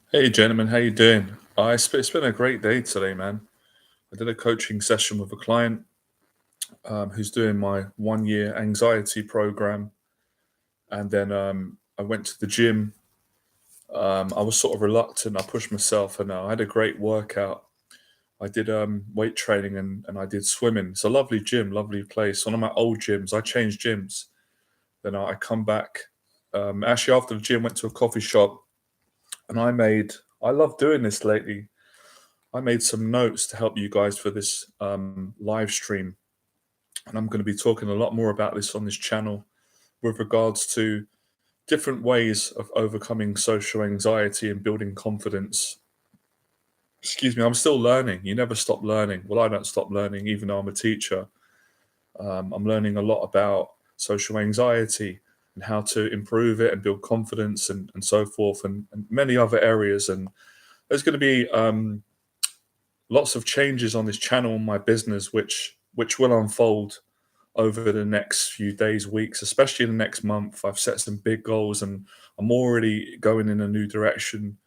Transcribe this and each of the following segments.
Hey gentlemen, how you doing? It's been a great day today, man. I did a coaching session with a client who's doing my 1 year anxiety program, and then I went to the gym. I was sort of reluctant. I pushed myself, and I had a great workout. I did weight training and I did swimming. It's a lovely gym, lovely place. One of my old gyms. I changed gyms. Then I come back. Actually, after the gym, went to a coffee shop, and I love doing this lately. I made some notes to help you guys for this live stream, and I'm going to be talking a lot more about this on this channel with regards to different ways of overcoming social anxiety and building confidence. Excuse me, I'm still learning. You never stop learning. Well, I don't stop learning, even though I'm a teacher. I'm learning a lot about social anxiety and how to improve it and build confidence and so forth, and many other areas. And there's going to be lots of changes on this channel and my business, which will unfold over the next few days, weeks, especially in the next month. I've set some big goals, and I'm already going in a new direction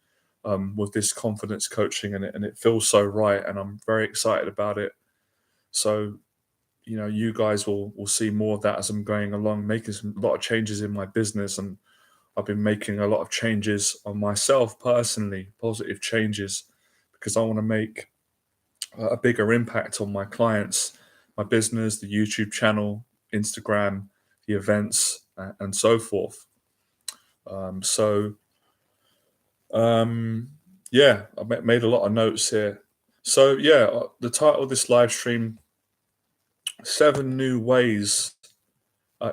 with this confidence coaching, and it feels so right, and I'm very excited about it. So you guys will see more of that as I'm going along, making a lot of changes in my business, and I've been making a lot of changes on myself personally, positive changes, because I want to make a bigger impact on my clients, my business, the YouTube channel, Instagram, the events, and so forth. So, um, yeah, made a lot of notes here. So, yeah, the title of this live stream: 7 new ways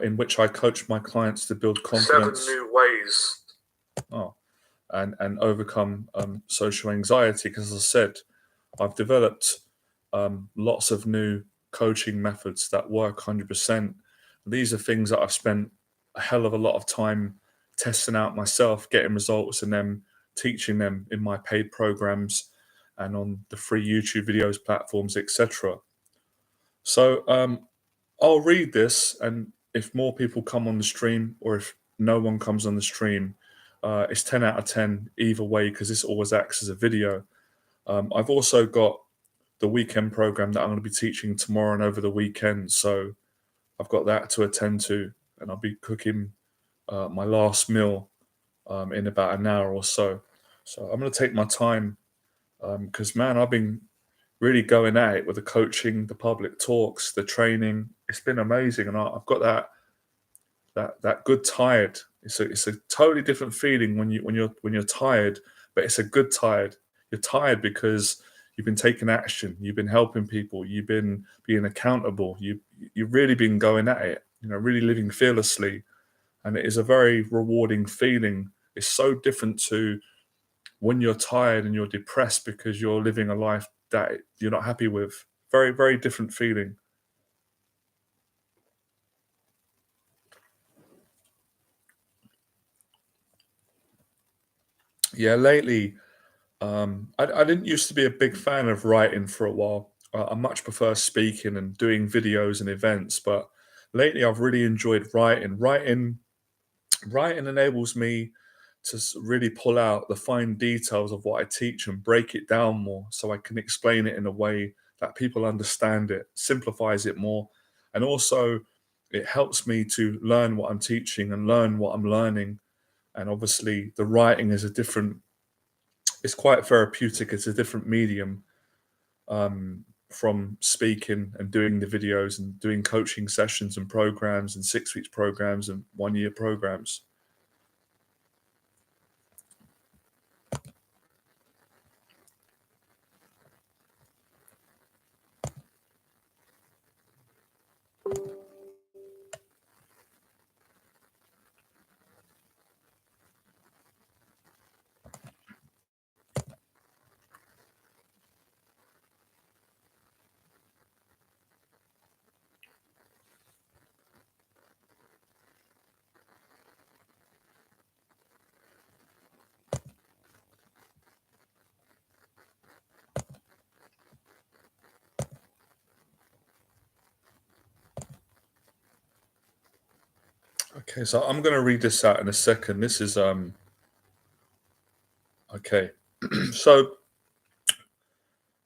in which I coach my clients to build confidence. 7 new ways. Oh, and overcome social anxiety. Because as I said, I've developed lots of new coaching methods that work 100%. These are things that I've spent a hell of a lot of time testing out myself, getting results, and then teaching them in my paid programs and on the free YouTube videos platforms, etc. So I'll read this, and if more people come on the stream, or if no one comes on the stream, it's 10 out of 10 either way, because this always acts as a video. I've also got the weekend program that I'm going to be teaching tomorrow and over the weekend. So I've got that to attend to, and I'll be cooking my last meal in about an hour or so. So I'm going to take my time because, man, I've been really going at it with the coaching, the public talks, the training. It's been amazing, and I've got that good tired. It's a totally different feeling when you're tired, but it's a good tired. You're tired because you've been taking action, you've been helping people, you've been being accountable, you've really been going at it, really living fearlessly, and it is a very rewarding feeling. It's so different to when you're tired and you're depressed because you're living a life that you're not happy with. Very, very different feeling. Yeah, lately I didn't used to be a big fan of writing for a while. I much prefer speaking and doing videos and events, but lately I've really enjoyed writing. Writing enables me to really pull out the fine details of what I teach and break it down more, so I can explain it in a way that people understand it, simplifies it more, and also it helps me to learn what I'm teaching and learn what I'm learning. And obviously, the writing is a different, it's quite therapeutic. It's a different medium from speaking and doing the videos and doing coaching sessions and programs and 6 weeks programs and 1 year programs. Okay, so I'm going to read this out in a second. This is Okay. So,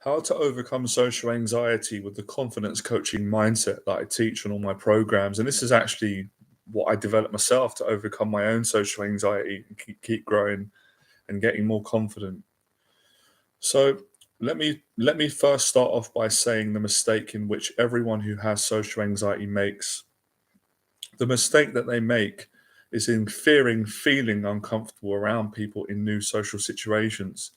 how to overcome social anxiety with the confidence coaching mindset that I teach on all my programs. And this is actually what I developed myself to overcome my own social anxiety and keep growing and getting more confident. So, let me first start off by saying the mistake in which everyone who has social anxiety makes. The mistake that they make is in fearing feeling uncomfortable around people in new social situations.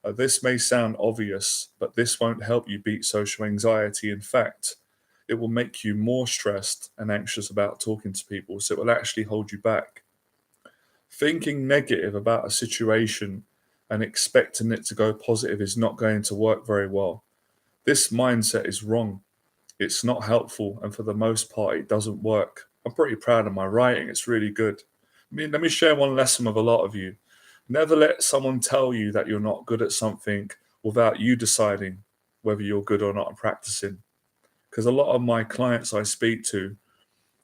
This may sound obvious, but this won't help you beat social anxiety. In fact, it will make you more stressed and anxious about talking to people, so it will actually hold you back. Thinking negative about a situation and expecting it to go positive is not going to work very well. This mindset is wrong. It's not helpful, and for the most part, it doesn't work. I'm pretty proud of my writing, it's really good. Let me share one lesson with a lot of you. Never let someone tell you that you're not good at something without you deciding whether you're good or not and practicing. Because a lot of my clients I speak to,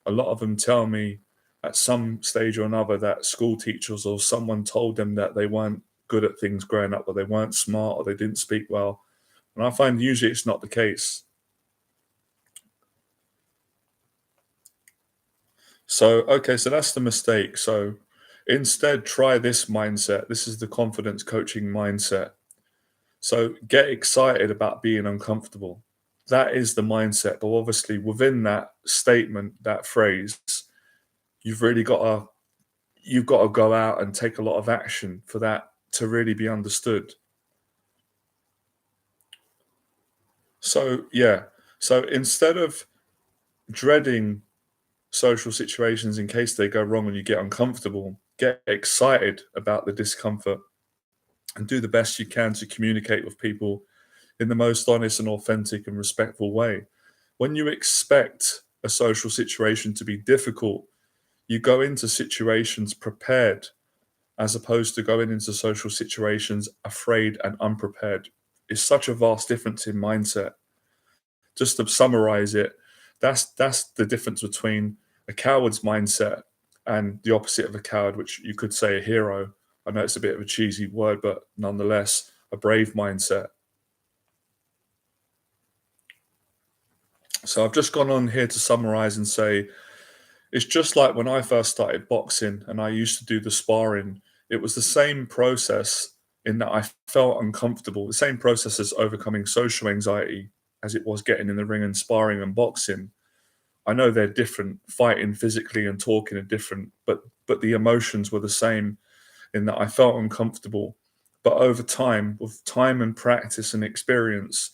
a lot of them tell me at some stage or another that school teachers or someone told them that they weren't good at things growing up, or they weren't smart, or they didn't speak well. And I find usually it's not the case. So that's the mistake. So instead, try this mindset. This is the confidence coaching mindset. So get excited about being uncomfortable. That is the mindset. But obviously, within that statement, that phrase, you've really got to go out and take a lot of action for that to really be understood. So yeah. So instead of dreading social situations in case they go wrong and you get uncomfortable, get excited about the discomfort and do the best you can to communicate with people in the most honest and authentic and respectful way. When you expect a social situation to be difficult, you go into situations prepared as opposed to going into social situations afraid and unprepared. It's such a vast difference in mindset. Just to summarize it, that's the difference between a coward's mindset and the opposite of a coward, which you could say a hero. I know it's a bit of a cheesy word, but nonetheless, a brave mindset. So I've just gone on here to summarize and say it's just like when I first started boxing and I used to do the sparring. It was the same process in that I felt uncomfortable, the same process as overcoming social anxiety as it was getting in the ring and sparring and boxing. I know they're different, fighting physically and talking are different, but the emotions were the same in that I felt uncomfortable. But over time, with time and practice and experience,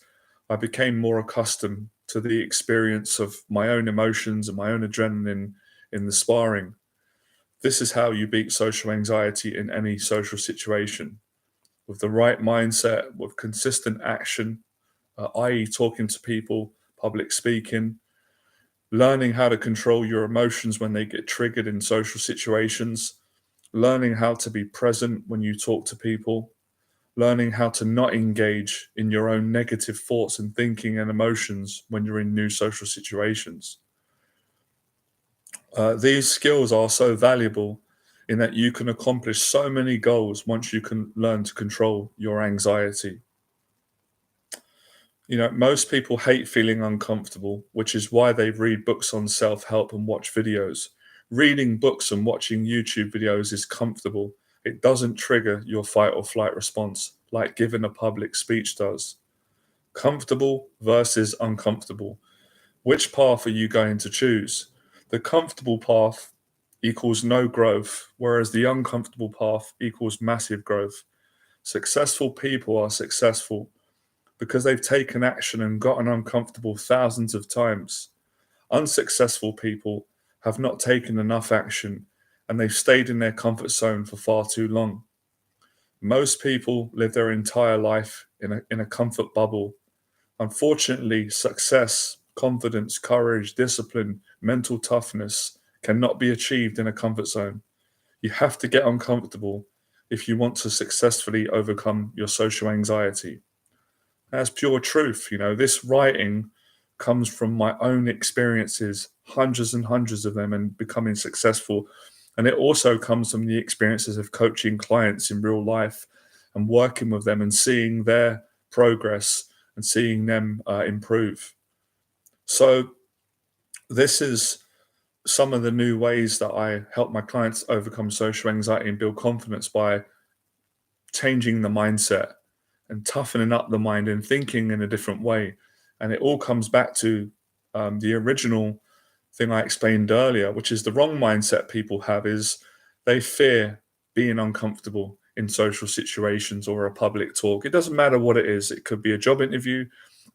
I became more accustomed to the experience of my own emotions and my own adrenaline in the sparring. This is how you beat social anxiety in any social situation with the right mindset, with consistent action, i.e., talking to people, public speaking, learning how to control your emotions when they get triggered in social situations, learning how to be present when you talk to people, learning how to not engage in your own negative thoughts and thinking and emotions when you're in new social situations. These skills are so valuable in that you can accomplish so many goals once you can learn to control your anxiety. You know, most people hate feeling uncomfortable, which is why they read books on self help and watch videos. Reading books and watching YouTube videos is comfortable. It doesn't trigger your fight or flight response like giving a public speech does. Comfortable versus uncomfortable. Which path are you going to choose? The comfortable path equals no growth, whereas the uncomfortable path equals massive growth. Successful people are successful because they've taken action and gotten uncomfortable thousands of times. Unsuccessful people have not taken enough action and they've stayed in their comfort zone for far too long. Most people live their entire life in a comfort bubble. Unfortunately, success, confidence, courage, discipline, mental toughness cannot be achieved in a comfort zone. You have to get uncomfortable if you want to successfully overcome your social anxiety. That's pure truth. You know, this writing comes from my own experiences, hundreds and hundreds of them, and becoming successful. And it also comes from the experiences of coaching clients in real life and working with them and seeing their progress and seeing them improve. So this is some of the new ways that I help my clients overcome social anxiety and build confidence by changing the mindset and toughening up the mind and thinking in a different way. And it all comes back to the original thing I explained earlier, which is the wrong mindset people have is they fear being uncomfortable in social situations or a public talk. It doesn't matter what it is. It could be a job interview.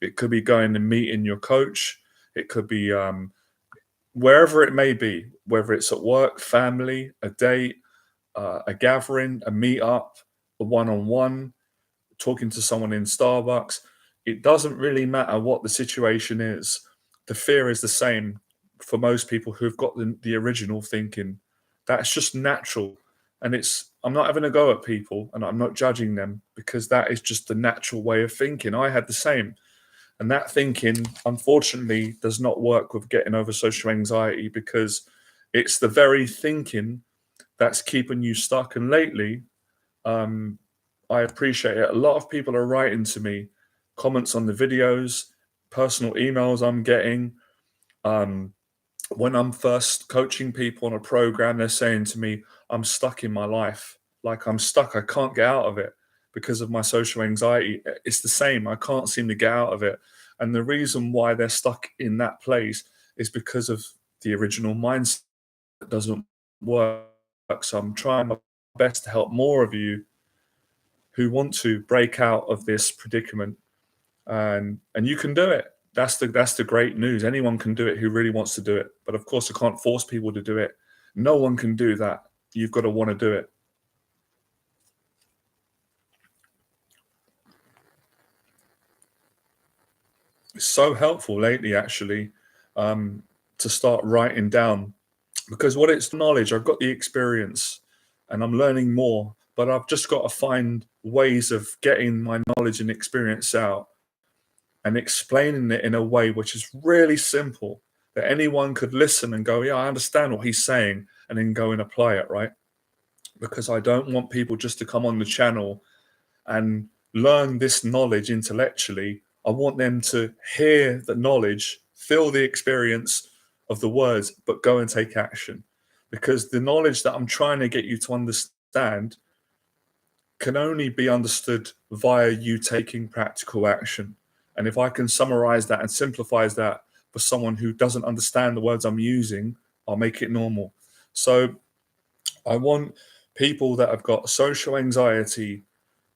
It could be going and meeting your coach. It could be wherever it may be, whether it's at work, family, a date, a gathering, a meetup, a one-on-one, talking to someone in Starbucks. It doesn't really matter what the situation is. The fear is the same for most people who've got the original thinking. That's just natural. And I'm not having a go at people and I'm not judging them because that is just the natural way of thinking. I had the same. And that thinking, unfortunately, does not work with getting over social anxiety because it's the very thinking that's keeping you stuck. And lately, I appreciate it. A lot of people are writing to me, comments on the videos, personal emails I'm getting. When I'm first coaching people on a program, they're saying to me, I'm stuck in my life. Like I'm stuck. I can't get out of it because of my social anxiety. It's the same. I can't seem to get out of it. And the reason why they're stuck in that place is because of the original mindset that doesn't work. So I'm trying my best to help more of you who want to break out of this predicament, and you can do it. That's the great news. Anyone can do it who really wants to do it. But of course, I can't force people to do it. No one can do that. You've got to want to do it. It's so helpful lately, actually, to start writing down because what it's knowledge. I've got the experience, and I'm learning more. But I've just got to find ways of getting my knowledge and experience out and explaining it in a way which is really simple that anyone could listen and go, yeah, I understand what he's saying, and then go and apply it, right? Because I don't want people just to come on the channel and learn this knowledge intellectually. I want them to hear the knowledge, feel the experience of the words, but go and take action. Because the knowledge that I'm trying to get you to understand can only be understood via you taking practical action. And if I can summarize that and simplify that for someone who doesn't understand the words I'm using, I'll make it normal. So I want people that have got social anxiety,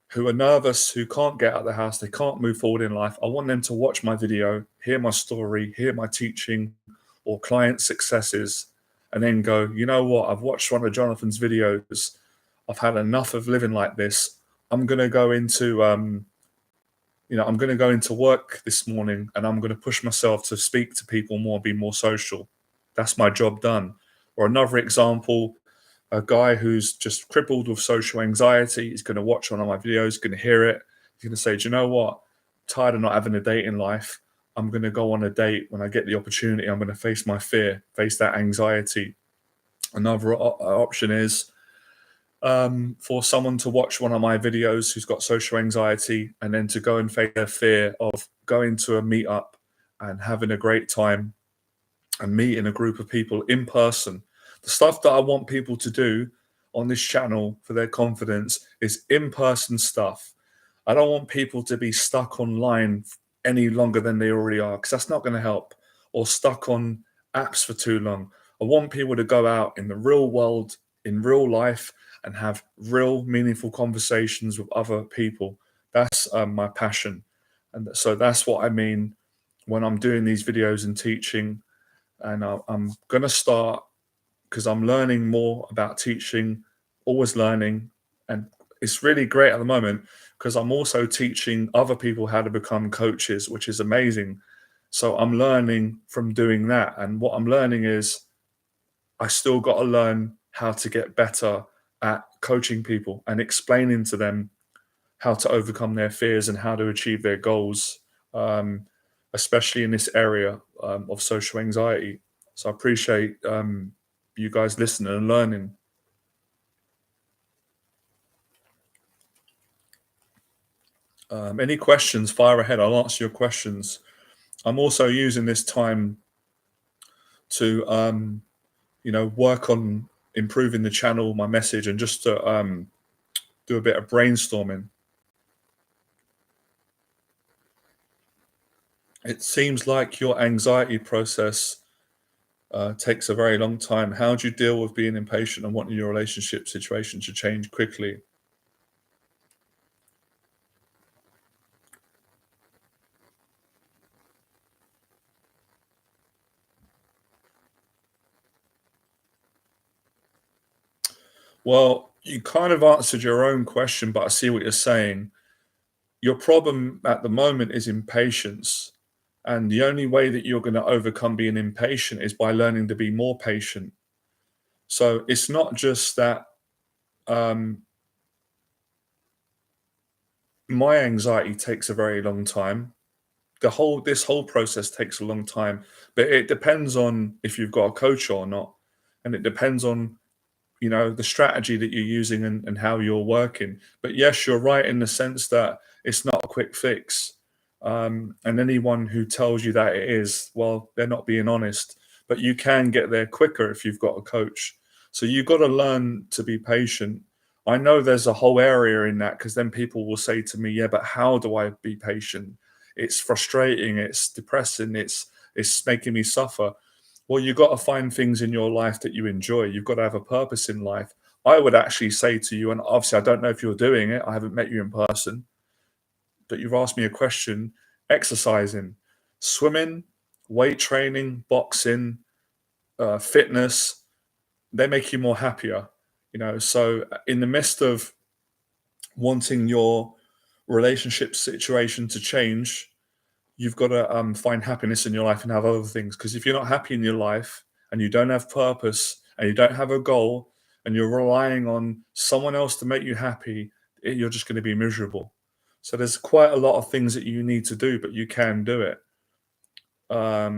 who are nervous, who can't get out of the house, they can't move forward in life. I want them to watch my video, hear my story, hear my teaching or client successes, and then go, you know what? I've watched one of Jonathan's videos. I've had enough of living like this. I'm going to go into I'm going to go into work this morning and I'm going to push myself to speak to people more, be more social. That's my job done. Or another example, a guy who's just crippled with social anxiety, he's going to watch one of my videos, going to hear it. He's going to say, do you know what? I'm tired of not having a date in life. I'm going to go on a date when I get the opportunity. I'm going to face my fear, face that anxiety. Another option is for someone to watch one of my videos who's got social anxiety and then to go and face their fear of going to a meetup and having a great time and meeting a group of people in person. The stuff that I want people to do on this channel for their confidence is in-person stuff. I don't want people to be stuck online any longer than they already are, because that's not going to help, or stuck on apps for too long. I want people to go out in the real world, in real life, and have real meaningful conversations with other people. That's my passion. And so that's what I mean when I'm doing these videos and teaching. And I'm going to start, because I'm learning more about teaching, always learning. And it's really great at the moment because I'm also teaching other people how to become coaches, which is amazing. So I'm learning from doing that. And what I'm learning is I still got to learn how to get better at coaching people and explaining to them how to overcome their fears and how to achieve their goals, especially in this area of social anxiety. So I appreciate you guys listening and learning. Any questions, fire ahead. I'll answer your questions. I'm also using this time to, work on improving the channel, my message, and just to do a bit of brainstorming. It seems like your anxiety process takes a very long time. How do you deal with being impatient and wanting your relationship situation to change quickly? Well, you kind of answered your own question, but I see what you're saying. Your problem at the moment is impatience. And the only way that you're going to overcome being impatient is by learning to be more patient. So it's not just that um, my anxiety takes a very long time. This whole process takes a long time, but it depends on if you've got a coach or not, and it depends on the strategy that you're using and how you're working. But yes, you're right in the sense that it's not a quick fix. And anyone who tells you that it is, well, they're not being honest. But you can get there quicker if you've got a coach. So you've got to learn to be patient. I know there's a whole area in that, because then people will say to me, yeah, but how do I be patient? It's frustrating, it's depressing, it's making me suffer. Well, you've got to find things in your life that you enjoy. You've got to have a purpose in life. I would actually say to you, and obviously I don't know if you're doing it, I haven't met you in person, but you've asked me a question. Exercising, swimming, weight training, boxing, fitness, they make you more happier. So in the midst of wanting your relationship situation to change, you've got to find happiness in your life and have other things. Because if you're not happy in your life and you don't have purpose and you don't have a goal and you're relying on someone else to make you happy, you're just going to be miserable. So there's quite a lot of things that you need to do, but you can do it. But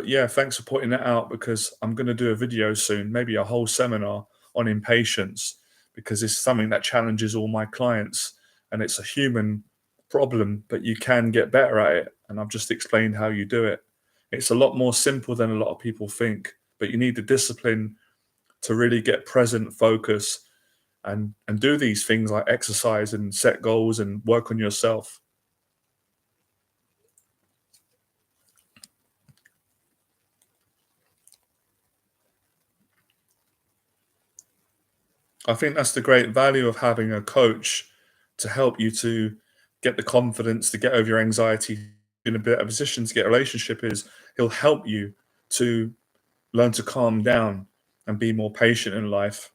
yeah, thanks for pointing that out, because I'm going to do a video soon, maybe a whole seminar on impatience, because it's something that challenges all my clients, and it's a human problem, but you can get better at it. And I've just explained how you do it. It's a lot more simple than a lot of people think, but you need the discipline to really get present, focus, and do these things like exercise and set goals and work on yourself. I think that's the great value of having a coach to help you to get the confidence to get over your anxiety in a better position to get a relationship. Is he'll help you to learn to calm down and be more patient in life.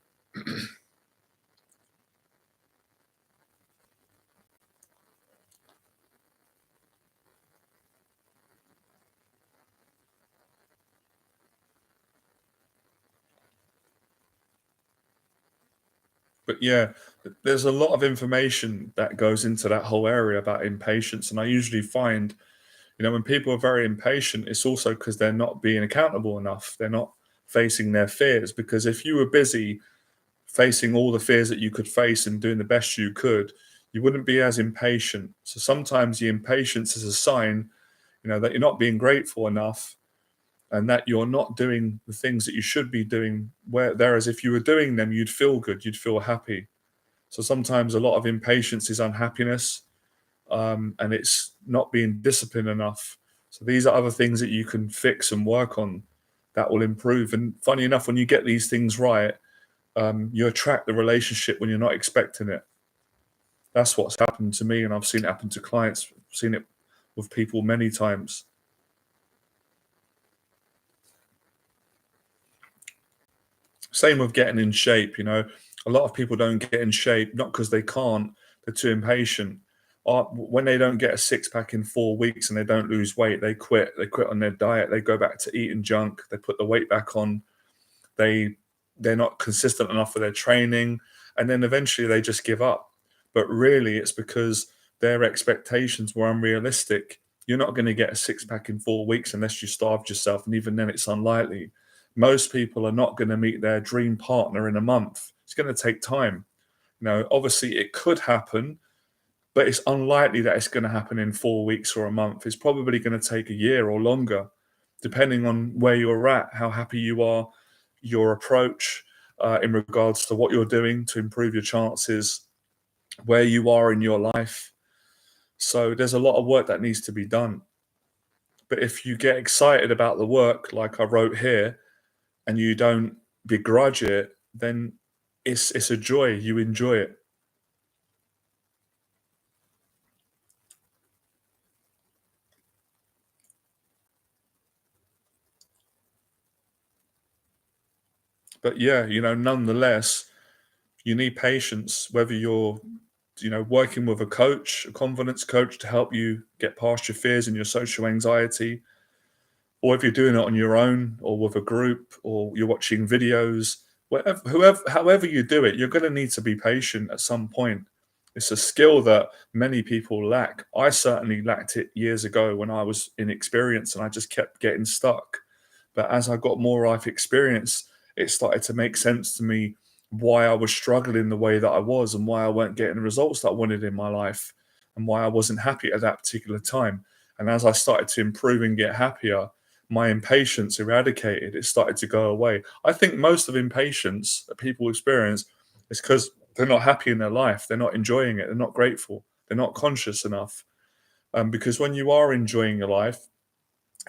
But yeah, there's a lot of information that goes into that whole area about impatience. And I usually find, when people are very impatient, it's also because they're not being accountable enough. They're not facing their fears. Because if you were busy facing all the fears that you could face and doing the best you could, you wouldn't be as impatient. So sometimes the impatience is a sign, that you're not being grateful enough, and that you're not doing the things that you should be doing. Whereas if you were doing them, you'd feel good, you'd feel happy. So sometimes a lot of impatience is unhappiness, and it's not being disciplined enough. So these are other things that you can fix and work on that will improve. And funny enough, when you get these things right, you attract the relationship when you're not expecting it. That's what's happened to me, and I've seen it happen to clients. I've seen it with people many times. Same with getting in shape. A lot of people don't get in shape not because they can't; they're too impatient. Or when they don't get a six pack in 4 weeks and they don't lose weight, they quit. They quit on their diet. They go back to eating junk. They put the weight back on. They they're not consistent enough with their training, and then eventually they just give up. But really, it's because their expectations were unrealistic. You're not going to get a six pack in 4 weeks unless you starved yourself, and even then, it's unlikely. Most people are not going to meet their dream partner in a month. It's going to take time. Obviously, it could happen, but it's unlikely that it's going to happen in 4 weeks or a month. It's probably going to take a year or longer, depending on where you're at, how happy you are, your approach in regards to what you're doing to improve your chances, where you are in your life. So there's a lot of work that needs to be done. But if you get excited about the work, like I wrote here, and you don't begrudge it, then it's a joy. You enjoy it. But yeah, nonetheless, you need patience, whether you're working with a coach, a confidence coach, to help you get past your fears and your social anxiety, or if you're doing it on your own or with a group, or you're watching videos, however you do it, you're going to need to be patient at some point. It's a skill that many people lack. I certainly lacked it years ago when I was inexperienced and I just kept getting stuck. But as I got more life experience, it started to make sense to me why I was struggling the way that I was, and why I weren't getting the results that I wanted in my life, and why I wasn't happy at that particular time. And as I started to improve and get happier, my impatience eradicated. It started to go away. I think most of impatience that people experience is because they're not happy in their life. They're not enjoying it. They're not grateful. They're not conscious enough. Because when you are enjoying your life,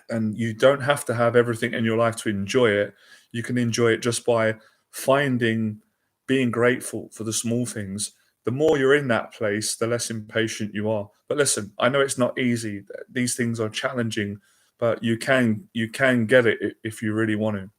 and you don't have to have everything in your life to enjoy it, you can enjoy it just by finding, being grateful for the small things. The more you're in that place, the less impatient you are. But listen, I know it's not easy. These things are challenging, but you can get it if you really want to.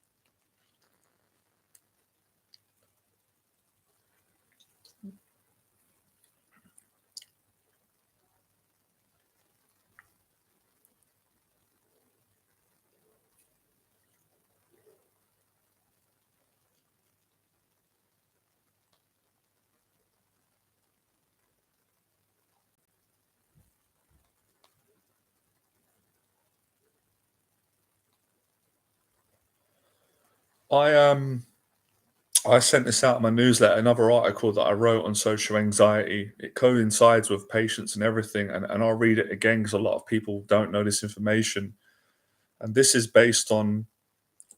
I sent this out in my newsletter, another article that I wrote on social anxiety. It coincides with patience and everything, and I'll read it again because a lot of people don't know this information. And this is based on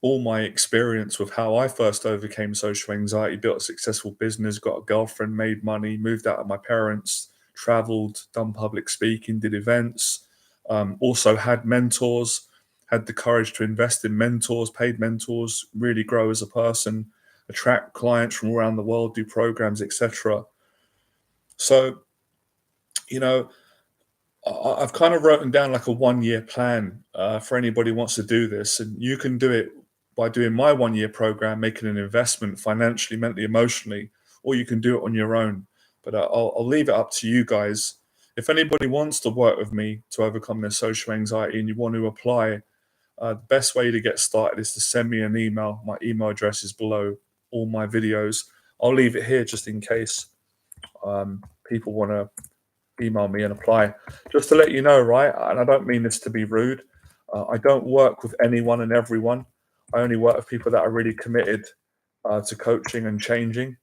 all my experience with how I first overcame social anxiety, built a successful business, got a girlfriend, made money, moved out of my parents, traveled, done public speaking, did events, also had mentors, had the courage to invest in mentors, paid mentors, really grow as a person, attract clients from around the world, do programs, etc. So, you know, I've kind of written down like a 1 year plan for anybody who wants to do this, and you can do it by doing my 1 year program, making an investment financially, mentally, emotionally, or you can do it on your own. But I'll leave it up to you guys. If anybody wants to work with me to overcome their social anxiety and you want to apply, the best way to get started is to send me an email. My email address is below all my videos. I'll leave it here just in case people want to email me and apply. Just to let you know, right? And I don't mean this to be rude. I don't work with anyone and everyone. I only work with people that are really committed to coaching and changing.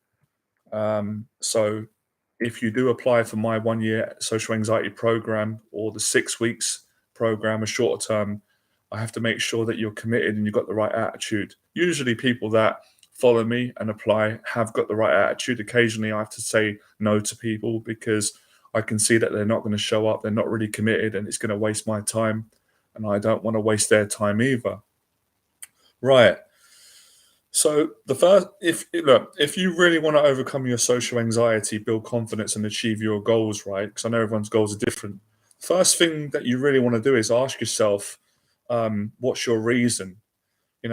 So if you do apply for my 1 year social anxiety program or the 6 weeks program, a shorter term, I have to make sure that you're committed and you've got the right attitude. Usually, people that follow me and apply have got the right attitude. Occasionally, I have to say no to people because I can see that they're not going to show up, they're not really committed, and it's going to waste my time. And I don't want to waste their time either. Right. So the first, if you really want to overcome your social anxiety, build confidence, and achieve your goals, right? Because I know everyone's goals are different. First thing that you really want to do is ask yourself, what's your reason?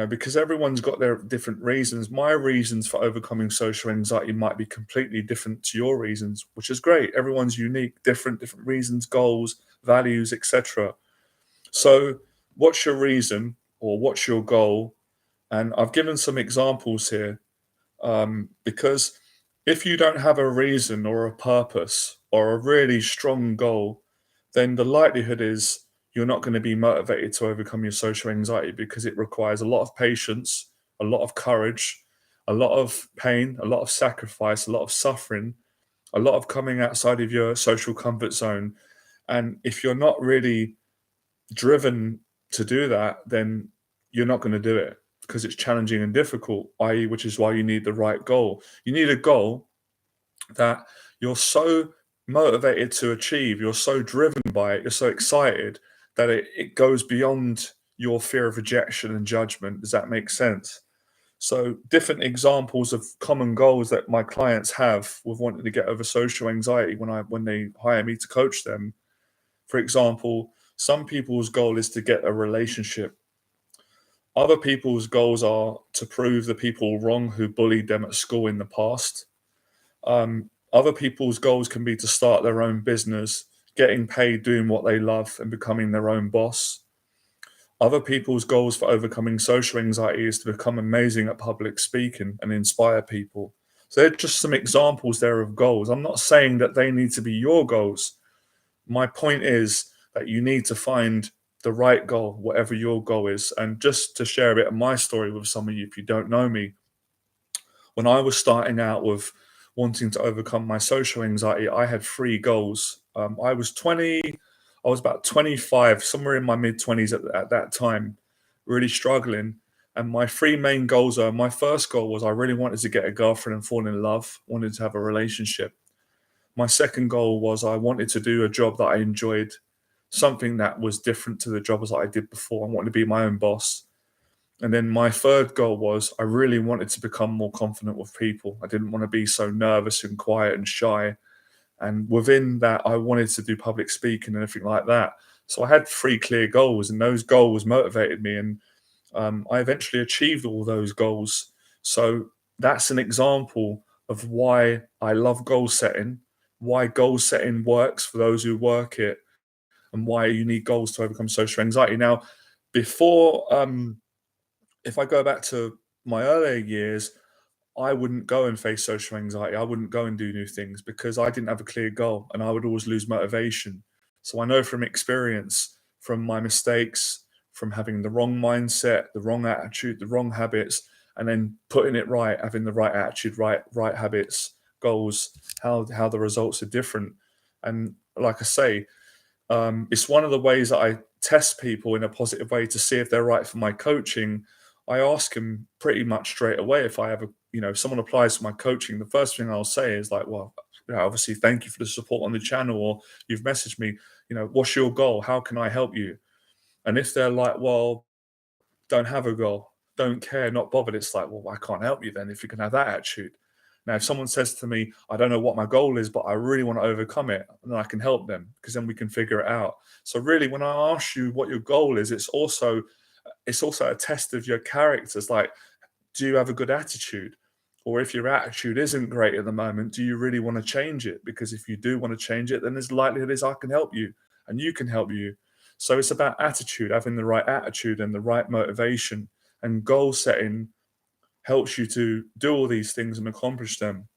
Because everyone's got their different reasons. My reasons for overcoming social anxiety might be completely different to your reasons, which is great. Everyone's unique, different reasons, goals, values, etc. So, what's your reason or what's your goal? And I've given some examples here because if you don't have a reason or a purpose or a really strong goal, then the likelihood is you're not going to be motivated to overcome your social anxiety because it requires a lot of patience, a lot of courage, a lot of pain, a lot of sacrifice, a lot of suffering. a lot of coming outside of your social comfort zone. And if you're not really driven to do that, then you're not going to do it because it's challenging and difficult, i.e., which is why you need the right goal. You need a goal that you're so motivated to achieve, you're so driven by it, you're so excited that it goes beyond your fear of rejection and judgment. Does that make sense? So, different examples of common goals that my clients have with wanting to get over social anxiety when they hire me to coach them. For example, some people's goal is to get a relationship. Other people's goals are to prove the people wrong who bullied them at school in the past. Other people's goals can be to start their own business, getting paid doing what they love and becoming their own boss. Other people's goals for overcoming social anxiety is to become amazing at public speaking and inspire people. So they're just some examples there of goals. I'm not saying that they need to be your goals. My point is that you need to find the right goal, whatever your goal is. And just to share a bit of my story with some of you, if you don't know me, when I was starting out with wanting to overcome my social anxiety, I had three goals. I was 20, I was about 25, somewhere in my mid 20s at that time, really struggling. And my three main goals are my first goal was I really wanted to get a girlfriend and fall in love, wanted to have a relationship. My second goal was I wanted to do a job that I enjoyed, something that was different to the jobs that I did before. I wanted to be my own boss. And then my third goal was I really wanted to become more confident with people. I didn't want to be so nervous and quiet and shy. And within that, I wanted to do public speaking and everything like that. So I had three clear goals, and those goals motivated me. And I eventually achieved all those goals. So that's an example of why I love goal setting, why goal setting works for those who work it, and why you need goals to overcome social anxiety. Now, before if I go back to my earlier years, I wouldn't go and face social anxiety. I wouldn't go and do new things because I didn't have a clear goal and I would always lose motivation. So I know from experience, from my mistakes, from having the wrong mindset, the wrong attitude, the wrong habits, and then putting it right, having the right attitude, right habits, goals, how the results are different. And like I say, it's one of the ways that I test people in a positive way to see if they're right for my coaching. I ask them pretty much straight away if I ever, if someone applies for my coaching, the first thing I'll say is like, well, obviously, thank you for the support on the channel, or you've messaged me, what's your goal? How can I help you? And if they're like, well, don't have a goal, don't care, not bothered, it's like, well, I can't help you then if you can have that attitude. Now, if someone says to me, I don't know what my goal is, but I really want to overcome it, then I can help them because then we can figure it out. So really, when I ask you what your goal is, it's also a test of your characters. Like, do you have a good attitude? Or if your attitude isn't great at the moment, do you really want to change it? Because if you do want to change it, then there's likelihood is I can help you and you can help you. So it's about attitude, having the right attitude and the right motivation, and goal setting helps you to do all these things and accomplish them.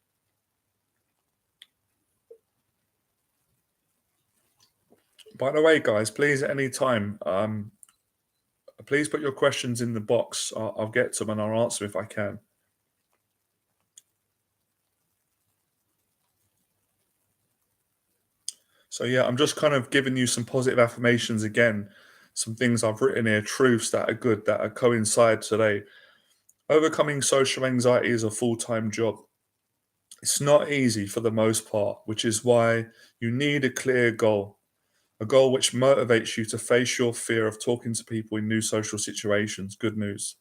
By the way, guys, please at any time, please put your questions in the box. I'll get to them and I'll answer if I can. So yeah, I'm just kind of giving you some positive affirmations again, some things I've written here, truths that are good, that are coincide today. Overcoming social anxiety is a full-time job. It's not easy for the most part, which is why you need a clear goal, a goal which motivates you to face your fear of talking to people in new social situations. Good news.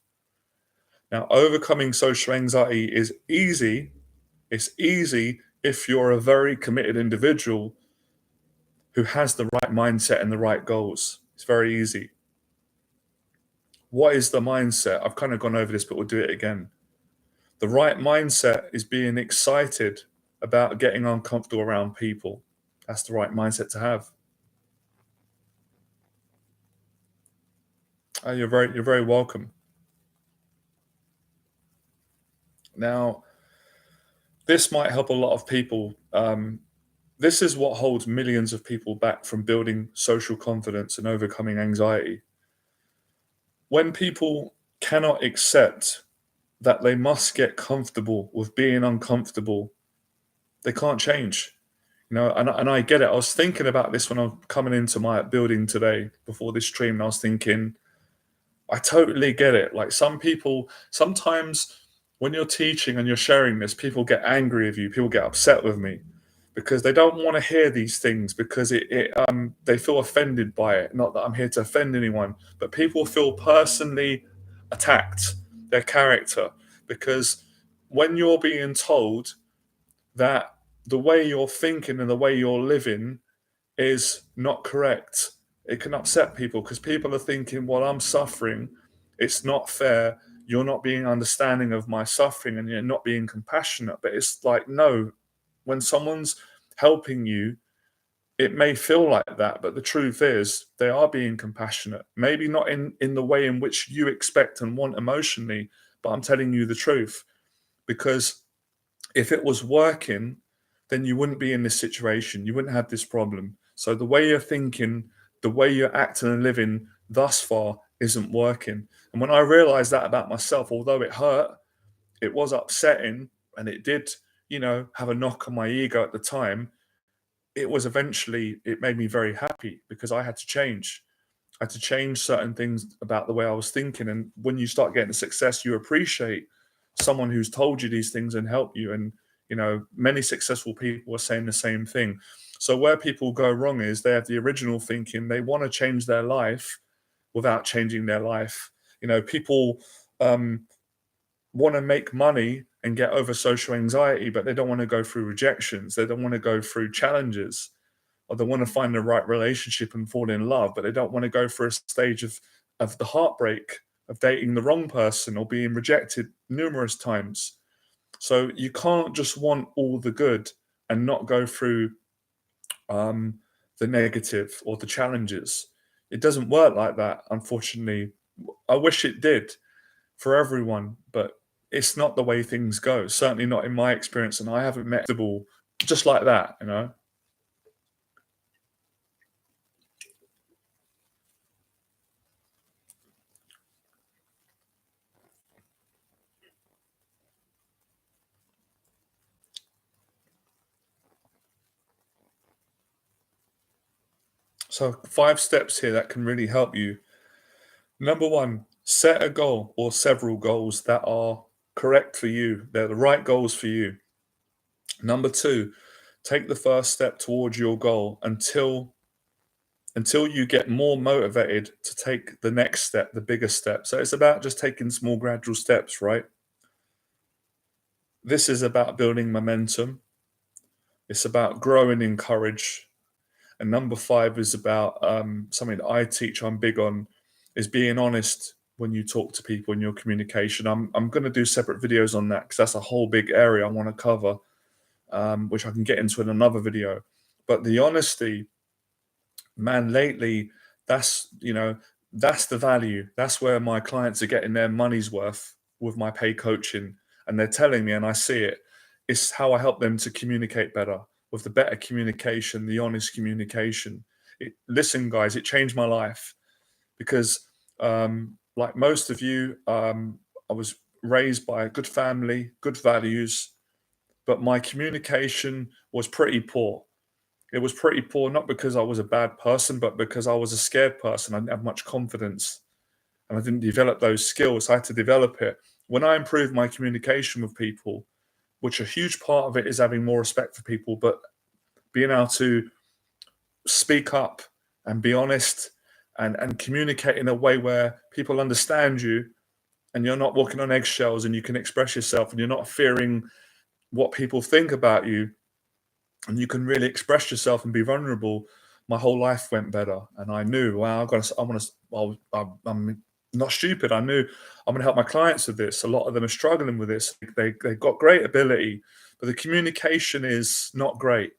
Now, overcoming social anxiety is easy. It's easy if you're a very committed individual who has the right mindset and the right goals. It's very easy. What is the mindset? I've kind of gone over this, but we'll do it again. The right mindset is being excited about getting uncomfortable around people. That's the right mindset to have. You're very welcome. Now, this might help a lot of people. This is what holds millions of people back from building social confidence and overcoming anxiety. When people cannot accept that they must get comfortable with being uncomfortable, They can't change. And I get it. I was thinking about this when I'm coming into my building today before this stream, and I was thinking, I totally get it. Like some people, sometimes when you're teaching and you're sharing this, people get angry with you. People get upset with me because they don't want to hear these things because they feel offended by it. Not that I'm here to offend anyone, but people feel personally attacked, their character, because when you're being told that the way you're thinking and the way you're living is not correct, it can upset people because people are thinking, well, I'm suffering. It's not fair. You're not being understanding of my suffering and you're not being compassionate. But it's like, no, when someone's helping you, it may feel like that. But the truth is, they are being compassionate. Maybe not in the way in which you expect and want emotionally, but I'm telling you the truth. Because if it was working, then you wouldn't be in this situation. You wouldn't have this problem. So the way you're thinking, the way you're acting and living thus far isn't working. And when I realized that about myself, although it hurt, it was upsetting and it did, have a knock on my ego at the time, it made me very happy because I had to change. I had to change certain things about the way I was thinking. And when you start getting success, you appreciate someone who's told you these things and helped you. And, many successful people are saying the same thing. So where people go wrong is they have the original thinking, they want to change their life without changing their life. People want to make money and get over social anxiety, but they don't want to go through rejections. They don't want to go through challenges, or they want to find the right relationship and fall in love, but they don't want to go through a stage of the heartbreak of dating the wrong person or being rejected numerous times. So you can't just want all the good and not go through the negative or the challenges. It doesn't work like that, unfortunately. I wish it did for everyone, but it's not the way things go. Certainly not in my experience, and I haven't met people just like that. So 5 steps here that can really help you. Number 1, set a goal or several goals that are correct for you. They're the right goals for you. Number 2, take the first step towards your goal until you get more motivated to take the next step, the bigger step. So it's about just taking small gradual steps, right? This is about building momentum. It's about growing in courage. And number 5 is about something that I teach. I'm big on is being honest when you talk to people in your communication. I'm going to do separate videos on that because that's a whole big area I want to cover, which I can get into in another video. But the honesty, man, lately, that's the value. That's where my clients are getting their money's worth with my paid coaching, and they're telling me, and I see it. It's how I help them to communicate better with the better communication, the honest communication. Listen, guys, it changed my life because, like most of you, I was raised by a good family, good values, but my communication was pretty poor. It was pretty poor, not because I was a bad person, but because I was a scared person. I didn't have much confidence and I didn't develop those skills. I had to develop it. When I improved my communication with people, which a huge part of it is having more respect for people, but being able to speak up and be honest and communicate in a way where people understand you and you're not walking on eggshells and you can express yourself and you're not fearing what people think about you and you can really express yourself and be vulnerable. My whole life went better, and I knew, wow, I want to. Well, I'm not stupid. I knew I'm going to help my clients with this. A lot of them are struggling with this. They got great ability, but the communication is not great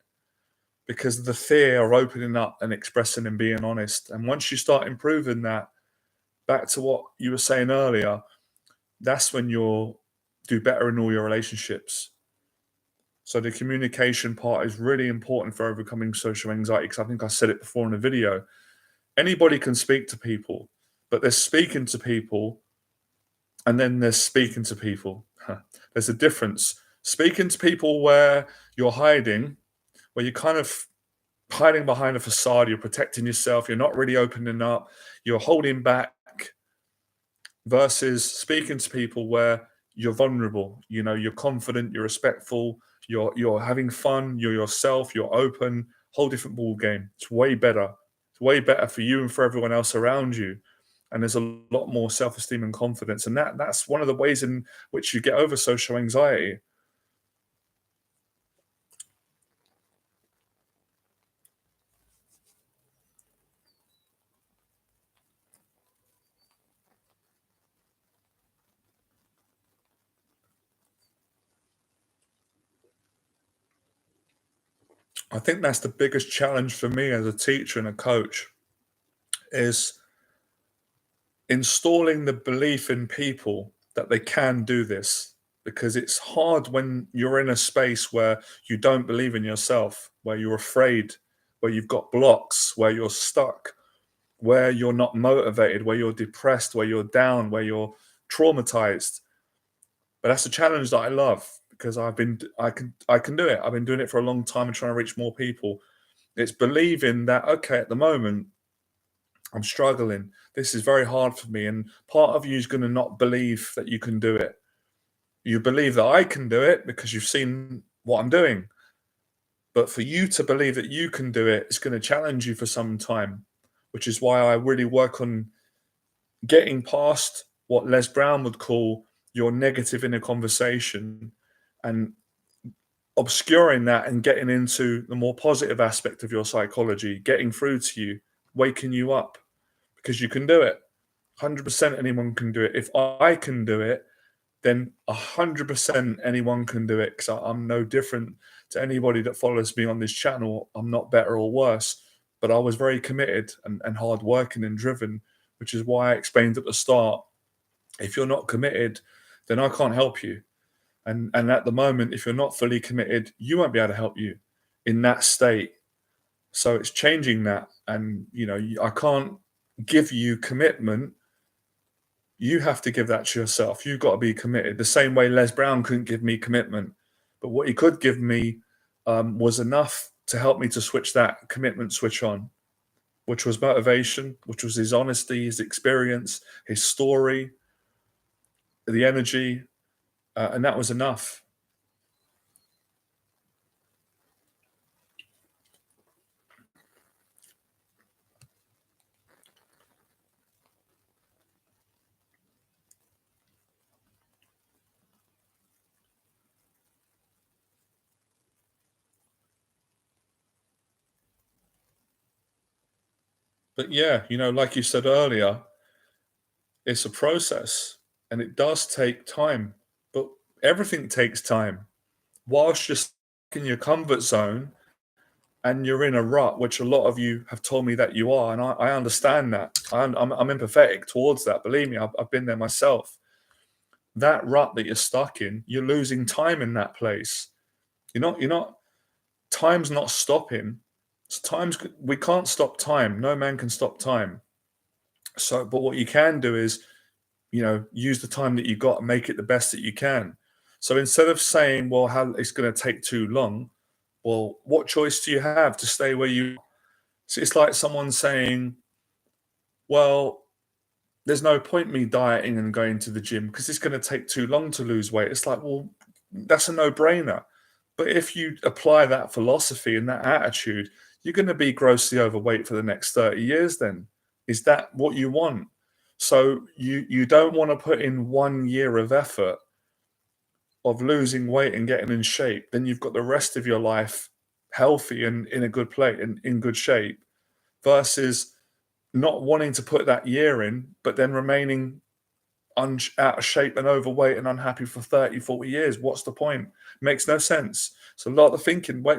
because of the fear of opening up and expressing and being honest. And once you start improving that, back to what you were saying earlier, that's when you'll do better in all your relationships. So the communication part is really important for overcoming social anxiety because I think I said it before in a video. Anybody can speak to people, but they're speaking to people and then they're speaking to people. There's a difference. Speaking to people where you're hiding, where you're kind of hiding behind a facade, you're protecting yourself, you're not really opening up, you're holding back, versus speaking to people where you're vulnerable, you're confident, you're respectful, you're having fun, you're yourself, you're open, whole different ball game. It's way better. It's way better for you and for everyone else around you. And there's a lot more self-esteem and confidence. And that's one of the ways in which you get over social anxiety. I think that's the biggest challenge for me as a teacher and a coach is installing the belief in people that they can do this, because it's hard when you're in a space where you don't believe in yourself, where you're afraid, where you've got blocks, where you're stuck, where you're not motivated, where you're depressed, where you're down, where you're traumatized. But that's a challenge that I love because I can do it. I've been doing it for a long time and trying to reach more people. It's believing that, okay, at the moment I'm struggling. This is very hard for me. And part of you is going to not believe that you can do it. You believe that I can do it because you've seen what I'm doing. But for you to believe that you can do it, it's going to challenge you for some time, which is why I really work on getting past what Les Brown would call your negative inner conversation and obscuring that and getting into the more positive aspect of your psychology, getting through to you, waking you up because you can do it. 100% anyone can do it. If I can do it, then 100% anyone can do it, because I'm no different to anybody that follows me on this channel. I'm not better or worse, but I was very committed and hardworking and driven, which is why I explained at the start, if you're not committed, then I can't help you. And at the moment, if you're not fully committed, you won't be able to help you in that state. So it's changing that. And, I can't give you commitment. You have to give that to yourself. You've got to be committed. The same way Les Brown couldn't give me commitment, but what he could give me was enough to help me to switch that commitment switch on, which was motivation, which was his honesty, his experience, his story, the energy, and that was enough. But yeah, like you said earlier, it's a process and it does take time, but everything takes time. Whilst you're stuck in your comfort zone, and you're in a rut, which a lot of you have told me that you are, and I understand that. I'm empathetic towards that. Believe me, I've been there myself. That rut that you're stuck in, you're losing time in that place. You're not. Time's not stopping. We can't stop time. No man can stop time. So, but what you can do is, use the time that you got and make it the best that you can. So instead of saying, well, how it's going to take too long, well, what choice do you have to stay where you? So it's like someone saying, well, there's no point me dieting and going to the gym because it's going to take too long to lose weight. It's like, well, that's a no-brainer. But if you apply that philosophy and that attitude, you're going to be grossly overweight for the next 30 years then. Is that what you want? So you don't want to put in 1 year of effort of losing weight and getting in shape. Then you've got the rest of your life healthy and in a good place and in good shape, versus not wanting to put that year in, but then remaining out of shape and overweight and unhappy for 30, 40 years. What's the point? Makes no sense. So a lot of thinking, wait,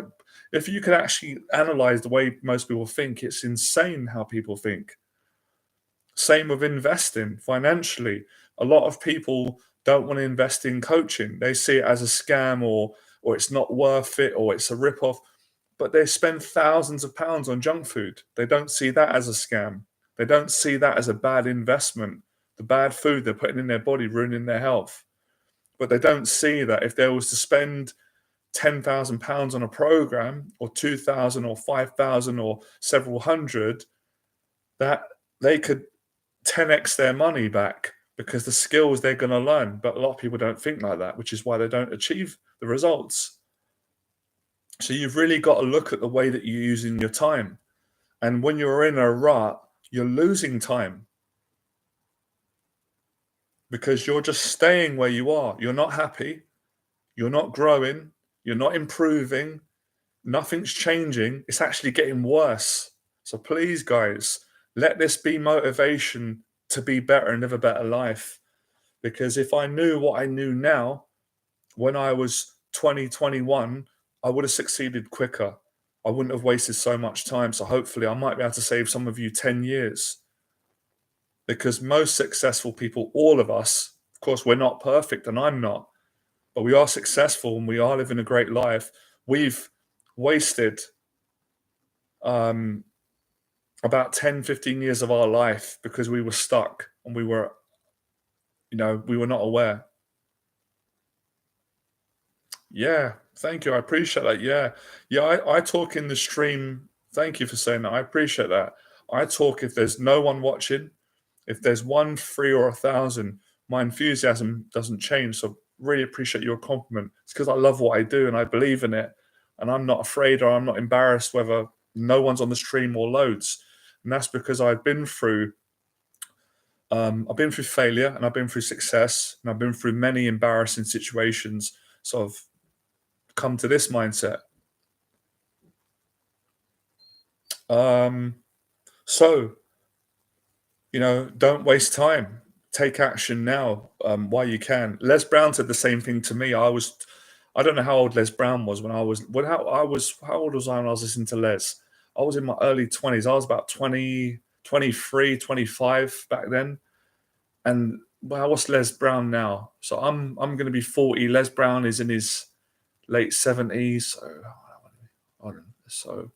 if you could actually analyze the way most people think, it's insane how people think. Same with investing financially. A lot of people don't want to invest in coaching. They see it as a scam, or it's not worth it, or it's a rip-off. But they spend thousands of pounds on junk food. They don't see that as a scam. They don't see that as a bad investment. The bad food they're putting in their body ruining their health. but they don't see that if they was to spend £10,000 on a program, or 2,000 or 5,000 or several hundred, that they could 10x their money back because the skills they're going to learn. But a lot of people don't think like that, which is why they don't achieve the results. So you've really got to look at the way that you're using your time. And when you're in a rut, you're losing time because you're just staying where you are. You're not happy. You're not growing. You're not improving. Nothing's changing. It's actually getting worse. So please, guys, let this be motivation to be better and live a better life. Because if I knew what I knew now when I was 20, 21, I would have succeeded quicker. I wouldn't have wasted so much time. So hopefully I might be able to save some of you 10 years. Because most successful people, all of us, of course, we're not perfect, and I'm not, but we are successful and we are living a great life. We've wasted about 10, 15 years of our life because we were stuck and we were not aware. Yeah, thank you. I appreciate that. Yeah, I talk in the stream. Thank you for saying that. I appreciate that. I talk if there's no one watching. If there's 1, 3, or 1,000, my enthusiasm doesn't change. So really appreciate your compliment. It's because I love what I do and I believe in it, and I'm not afraid or I'm not embarrassed whether no one's on the stream or loads. And that's because I've been through failure, and I've been through success, and I've been through many embarrassing situations. So I've come to this mindset. So, don't waste time. Take action now while you can. Les Brown said the same thing to me. I don't know how old Les Brown was when I was, how old was I when I was listening to Les? I was in my early 20s. I was about 20, 23, 25 back then. And well, what's Les Brown now? So I'm going to be 40. Les Brown is in his late 70s. So, I don't know. So,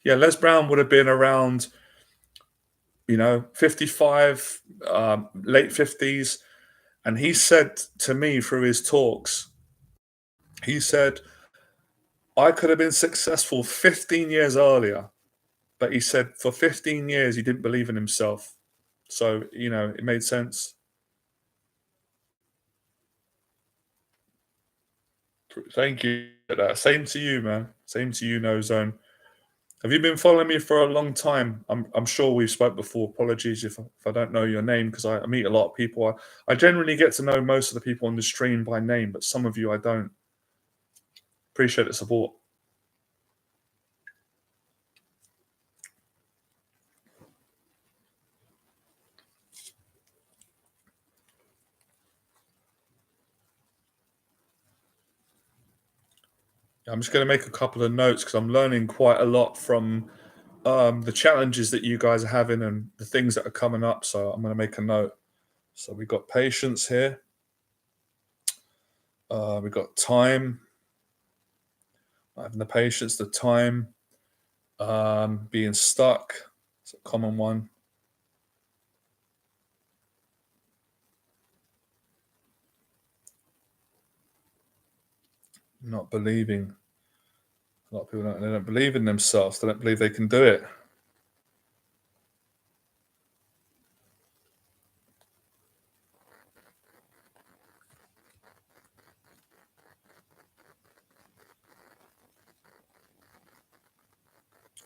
yeah, Les Brown would have been around, 55, late 50s. And he said to me through his talks, he said, I could have been successful 15 years earlier. But he said for 15 years, he didn't believe in himself. So, it made sense. Thank you for that. Same to you, man. Same to you, No Zone. Have you been following me for a long time? I'm sure we've spoke before. Apologies if I don't know your name, because I meet a lot of people. I generally get to know most of the people on the stream by name, but some of you I don't. Appreciate the support. I'm just going to make a couple of notes because I'm learning quite a lot from the challenges that you guys are having and the things that are coming up. So I'm going to make a note. So we've got patience here. We've got time. Having the patience, the time, being stuck. It's a common one. Not believing. A lot of people they don't believe in themselves. They don't believe they can do it.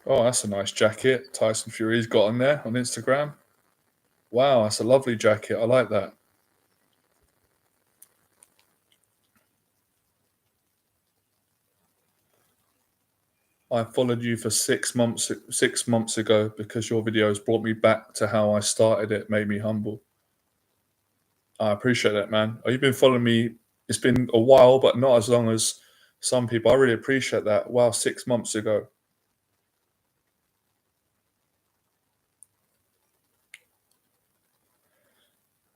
Oh, that's a nice jacket Tyson Fury's got on there on Instagram. Wow, that's a lovely jacket. I like that. I followed you for 6 months ago because your videos brought me back to how I started. It made me humble. I appreciate that, man. Oh, you've been following me. It's been a while, but not as long as some people. I really appreciate that. Wow, 6 months ago.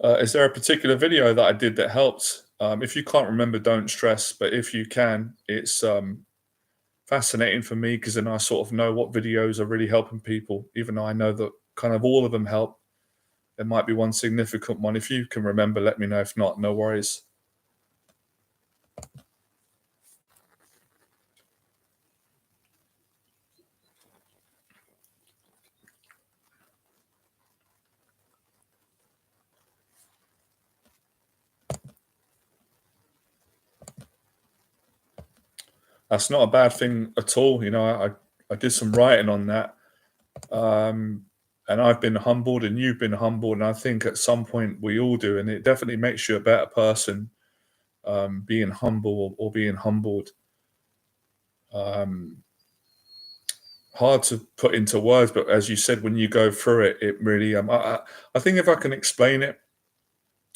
Is there a particular video that I did that helped? If you can't remember, don't stress. But if you can, it's fascinating for me because then I sort of know what videos are really helping people, even though I know that kind of all of them help. There might be one significant one. If you can remember, let me know. If not, no worries. That's not a bad thing at all. I did some writing on that. And I've been humbled and you've been humbled. And I think at some point we all do. And it definitely makes you a better person, being humble or being humbled. Um, Hard to put into words, but as you said, when you go through it, it really, I think if I can explain it,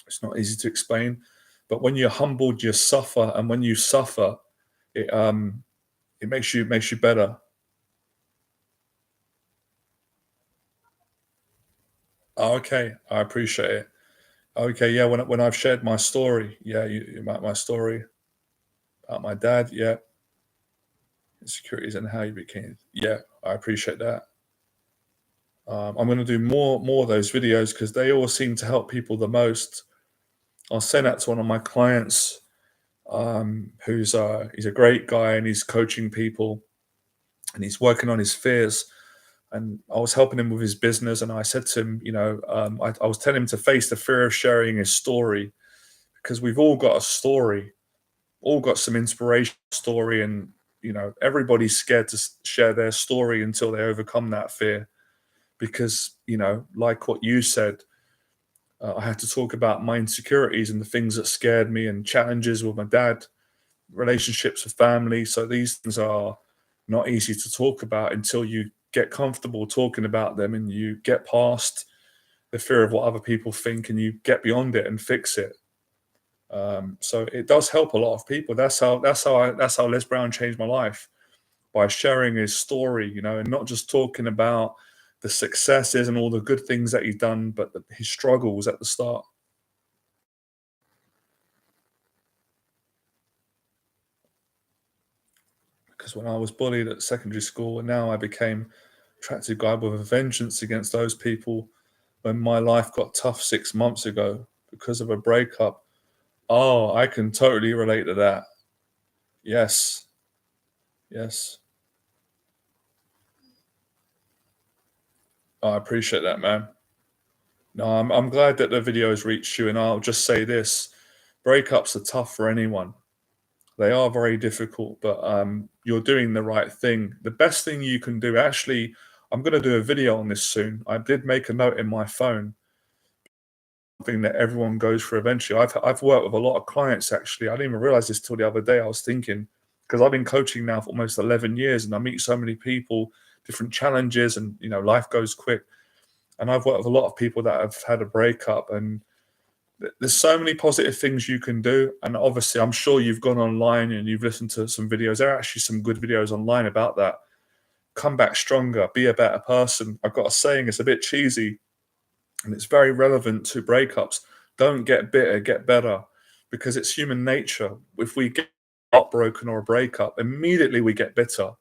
it's not easy to explain, but when you're humbled, you suffer. And when you suffer, it makes you better. Oh, okay. I appreciate it. Okay, yeah. When I've shared my story, yeah, about my story about my dad, yeah, insecurities and how you became, yeah, I appreciate that. I'm going to do more of those videos because they all seem to help people the most. I'll send that to one of my clients, who's he's a great guy and he's coaching people and he's working on his fears. And I was helping him with his business, and I said to him, I was telling him to face the fear of sharing his story because we've all got a story, all got some inspiration story, and everybody's scared to share their story until they overcome that fear. Because like what you said, I had to talk about my insecurities and the things that scared me and challenges with my dad, relationships with family. So these things are not easy to talk about until you get comfortable talking about them and you get past the fear of what other people think and you get beyond it and fix it. So it does help a lot of people. That's how Les Brown changed my life, by sharing his story, and not just talking about the successes and all the good things that he's done, but his struggles at the start. Because when I was bullied at secondary school, and now I became attractive guy with a vengeance against those people when my life got tough 6 months ago because of a breakup. Oh, I can totally relate to that. Yes, yes. I appreciate that, man. No, I'm glad that the video has reached you, and I'll just say this: breakups are tough for anyone. They are very difficult, but you're doing the right thing. The best thing you can do, actually, I'm going to do a video on this soon. I did make a note in my phone, something that everyone goes through eventually. I've worked with a lot of clients actually. I didn't even realize this till the other day. I was thinking, because I've been coaching now for almost 11 years, and I meet so many people, different challenges, and life goes quick. And I've worked with a lot of people that have had a breakup, and there's so many positive things you can do. And obviously, I'm sure you've gone online and you've listened to some videos. There are actually some good videos online about that. Come back stronger, be a better person. I've got a saying, it's a bit cheesy, and it's very relevant to breakups. Don't get bitter, get better, because it's human nature. If we get heartbroken or a breakup, immediately we get bitter.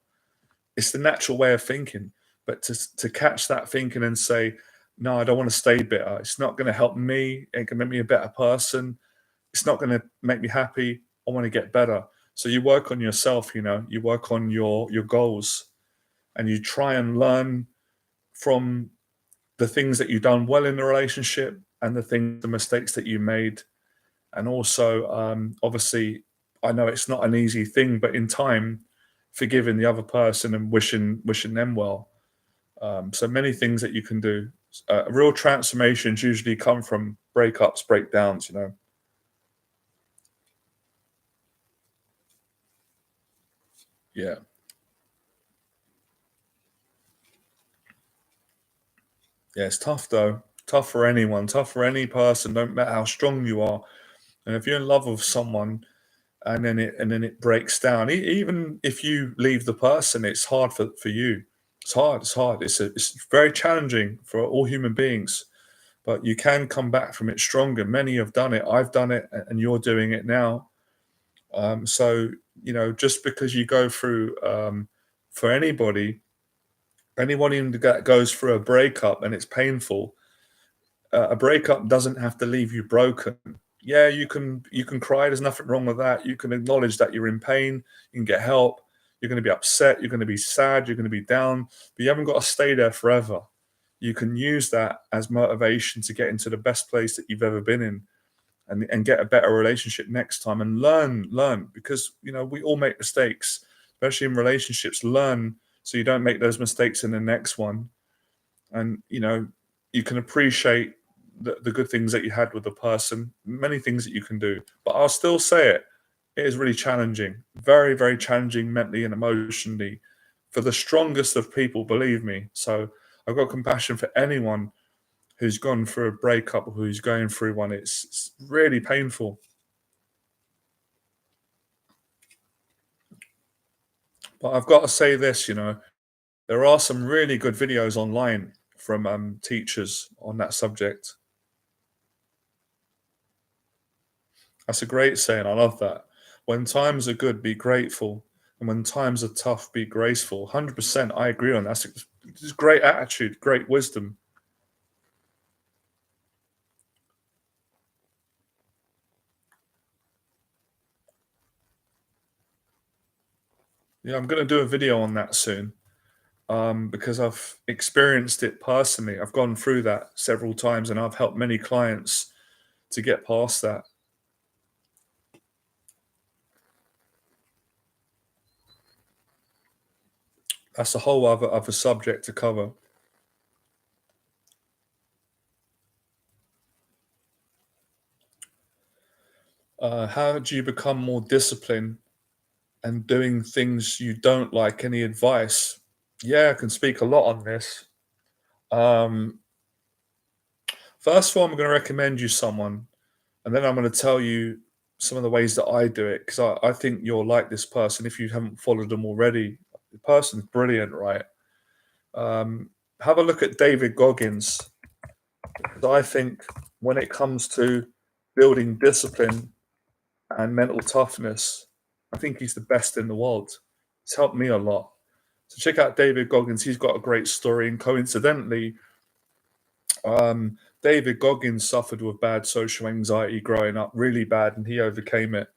It's the natural way of thinking. But to catch that thinking and say, no, I don't want to stay bitter. It's not going to help me. It can make me a better person. It's not going to make me happy. I want to get better. So you work on yourself. You work on your goals, and you try and learn from the things that you've done well in the relationship and the mistakes that you made. And also, obviously, I know it's not an easy thing, but in time, forgiving the other person and wishing them well. So many things that you can do. Real transformations usually come from breakups, breakdowns. Yeah, yeah. It's tough though. Tough for anyone. Tough for any person. Don't matter how strong you are. And if you're in love with someone, and then it breaks down. Even if you leave the person, it's hard for you. It's hard. It's hard. It's very challenging for all human beings. But you can come back from it stronger. Many have done it. I've done it, and you're doing it now. So just because you go through, for anybody that goes through a breakup and it's painful, a breakup doesn't have to leave you broken. Yeah, you can cry. There's nothing wrong with that. You can acknowledge that you're in pain. You can get help. You're going to be upset. You're going to be sad. You're going to be down. But you haven't got to stay there forever. You can use that as motivation to get into the best place that you've ever been in, and get a better relationship next time, and learn, because we all make mistakes, especially in relationships. Learn so you don't make those mistakes in the next one, and you can appreciate the good things that you had with the person, many things that you can do. But I'll still say it is really challenging, very, very challenging mentally and emotionally for the strongest of people, believe me. So I've got compassion for anyone who's gone through a breakup or who's going through one. It's really painful. But I've got to say this, there are some really good videos online from teachers on that subject. That's a great saying. I love that. When times are good, be grateful. And when times are tough, be graceful. 100%. I agree on that. It's great attitude, great wisdom. Yeah, I'm going to do a video on that soon, because I've experienced it personally. I've gone through that several times, and I've helped many clients to get past that. That's a whole other subject to cover. How do you become more disciplined and doing things you don't like? Any advice? Yeah, I can speak a lot on this. Um, First of all, I'm going to recommend you someone, and then I'm going to tell you some of the ways that I do it, because I think you'll like this person if you haven't followed them already. The person's brilliant, right? Have a look at David Goggins. I think when it comes to building discipline and mental toughness, I think he's the best in the world. It's helped me a lot. So check out David Goggins. He's got a great story, and coincidentally, David Goggins suffered with bad social anxiety growing up, really bad, and he overcame it.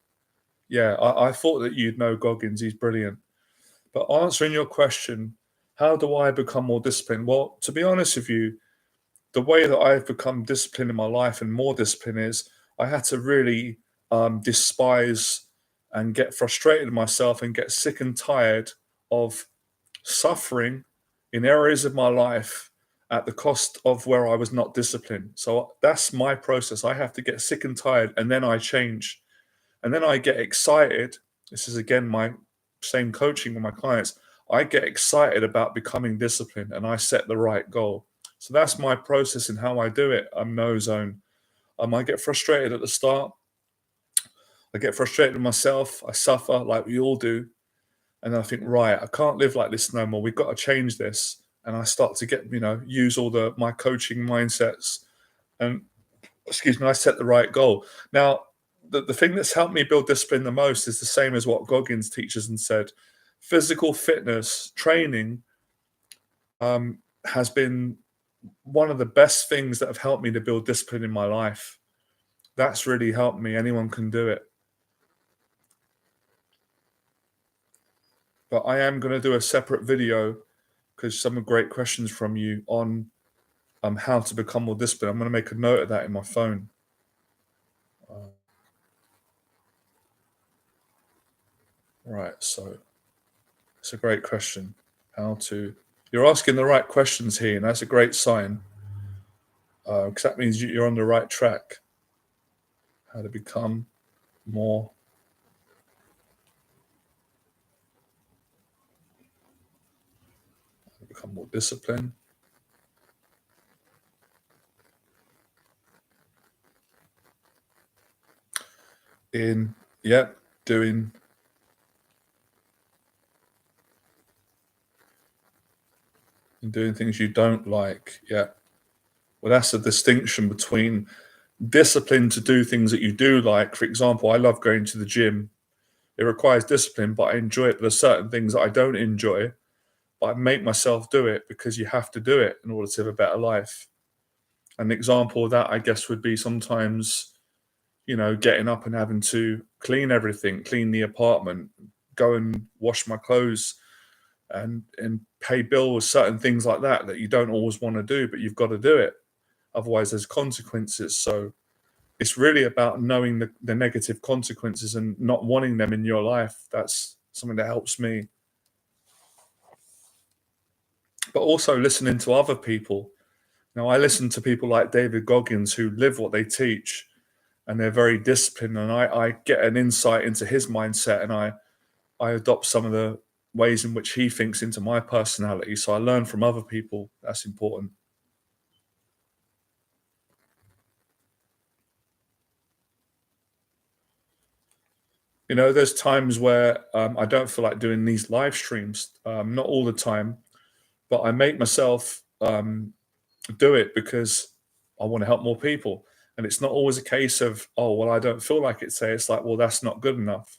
Yeah, I thought that you'd know Goggins. He's brilliant. But answering your question, how do I become more disciplined? Well, to be honest with you, the way that I've become disciplined in my life and more disciplined is I had to really despise and get frustrated with myself and get sick and tired of suffering in areas of my life at the cost of where I was not disciplined. So that's my process. I have to get sick and tired, and then I change. And then I get excited. This is again my same coaching with my clients. I get excited about becoming disciplined, and I set the right goal. So that's my process and how I do it. I'm no zone. I get frustrated at the start. I get frustrated with myself. I suffer like we all do. And I think, right, I can't live like this no more. We've got to change this. And I start to get, use all my coaching mindsets, and excuse me, I set the right goal. Now, the thing that's helped me build discipline the most is the same as what Goggins teaches and said. Physical fitness training has been one of the best things that have helped me to build discipline in my life. That's really helped me. Anyone can do it. But I am going to do a separate video, because some great questions from you on how to become more disciplined. I'm going to make a note of that in my phone. Right, so it's a great question. You're asking the right questions here, and that's a great sign, because that means you're on the right track. How to become more disciplined. In doing things you don't like. Yeah. Well, that's a distinction between discipline to do things that you do like. For example, I love going to the gym. It requires discipline, but I enjoy it. There's certain things that I don't enjoy, but I make myself do it because you have to do it in order to have a better life. An example of that, I guess, would be sometimes, getting up and having to clean everything, clean the apartment, go and wash my clothes, and pay bills, certain things like that that you don't always want to do, but you've got to do it. Otherwise, there's consequences. So it's really about knowing the negative consequences and not wanting them in your life. That's something that helps me. But also listening to other people. Now, I listen to people like David Goggins who live what they teach, and they're very disciplined. And I get an insight into his mindset, and I adopt some of the ways in which he thinks into my personality. So I learn from other people. That's important. There's times where I don't feel like doing these live streams, not all the time, but I make myself do it because I want to help more people. And it's not always a case of, oh, well, I don't feel like it. Say it's like, well, that's not good enough.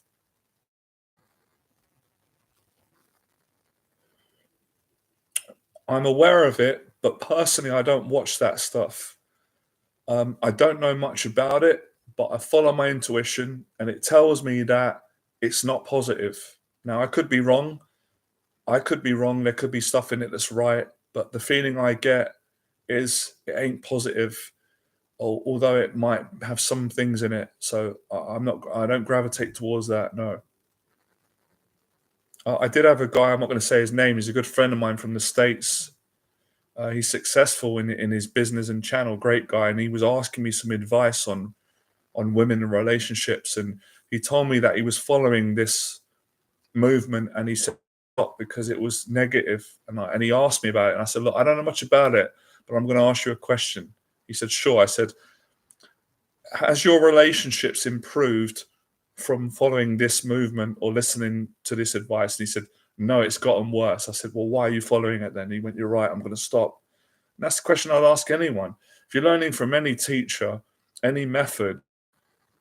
I'm aware of it, but personally, I don't watch that stuff. I don't know much about it, but I follow my intuition and it tells me that it's not positive. Now, I could be wrong. I could be wrong. There could be stuff in it that's right, but the feeling I get is it ain't positive, although it might have some things in it. So I'm not. I don't gravitate towards that. No. I did have a guy. I'm not going to say his name. He's a good friend of mine from the States. He's successful in his business and channel. Great guy, and he was asking me some advice on women and relationships, and he told me that he was following this movement, and he said stop because it was negative. And he asked me about it, and I said, look, I don't know much about it, but I'm going to ask you a question. He said, sure. I said, has your relationships improved from following this movement or listening to this advice? And he said, no, it's gotten worse. I said, well, why are you following it then? He went, you're right, I'm going to stop. And that's the question I'd ask anyone. If you're learning from any teacher, any method,